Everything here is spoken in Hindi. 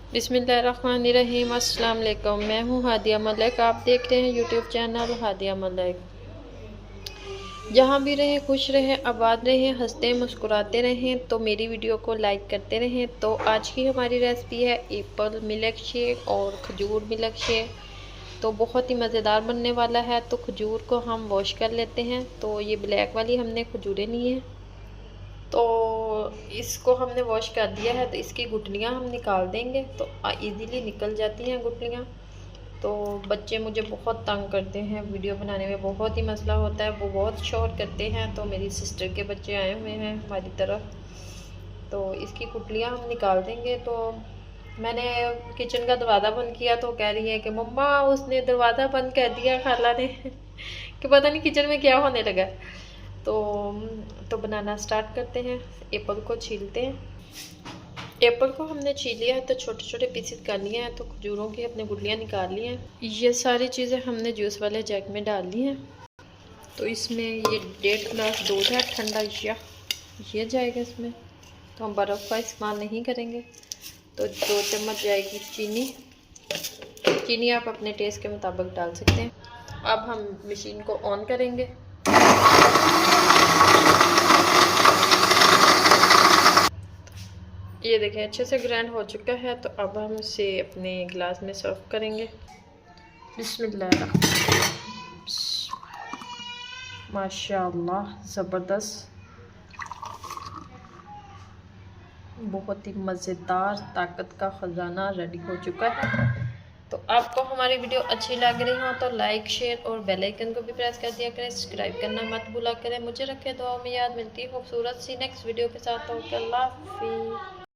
बिस्मिल्लाहिर्रहमानिर्रहीम। अस्सलाम वालेकुम। मैं हूँ हादिया मलिक। आप देख रहे हैं यूट्यूब चैनल हादिया मलिक। जहाँ भी रहें खुश रहें, आबाद रहें, हंसते मुस्कुराते रहें। तो मेरी वीडियो को लाइक करते रहें। तो आज की हमारी रेसिपी है एप्पल मिल्क शेक और खजूर मिल्क शेक। तो बहुत ही मज़ेदार बनने वाला है। तो खजूर को हम वॉश कर लेते हैं। तो ये ब्लैक वाली हमने खजूरें ली हैं, तो इसको हमने वॉश कर दिया है। तो इसकी गुठलियाँ हम निकाल देंगे, तो इजीली निकल जाती हैं गुठलियाँ। तो बच्चे मुझे बहुत तंग करते हैं, वीडियो बनाने में बहुत ही मसला होता है, वो बहुत शोर करते हैं। तो मेरी सिस्टर के बच्चे आए हुए हैं हमारी तरफ, तो इसकी गुठलियाँ हम निकाल देंगे। तो मैंने किचन का दरवाज़ा बंद किया तो कह रही है कि मम्मा उसने दरवाज़ा बंद कर दिया खाला ने कि पता नहीं किचन में क्या होने लगा। तो बनाना स्टार्ट करते हैं। एप्पल को छीलते हैं। एप्पल को हमने छील लिया है, तो छोटे छोटे पीसेस कर लिए हैं। तो खजूरों की अपने गुठलियाँ निकाल ली हैं। ये सारी चीज़ें हमने जूस वाले जग में डाल ली हैं। तो इसमें ये 1.5 गिलास दूध है ठंडा, या ये जाएगा इसमें। तो हम बर्फ़ का इस्तेमाल नहीं करेंगे। तो 2 चम्मच जाएगी चीनी। चीनी आप अपने टेस्ट के मुताबिक डाल सकते हैं। अब हम मशीन को ऑन करेंगे। ये देखें अच्छे से ग्राइंड हो चुका है। तो अब हम इसे अपने गिलास में सर्व करेंगे। बिस्मिल्लाह, माशाअल्लाह, ज़बरदस्त, बहुत ही मज़ेदार ताकत का ख़जाना रेडी हो चुका है। तो आपको हमारी वीडियो अच्छी लग रही हो तो लाइक शेयर और बेल आइकन को भी प्रेस कर दिया करें। सब्सक्राइब करना मत भूला करें। मुझे रखें दुआ में याद। मिलती है खूबसूरत सी नेक्स्ट वीडियो के साथ। तो अल्लाह हाफ़िज़।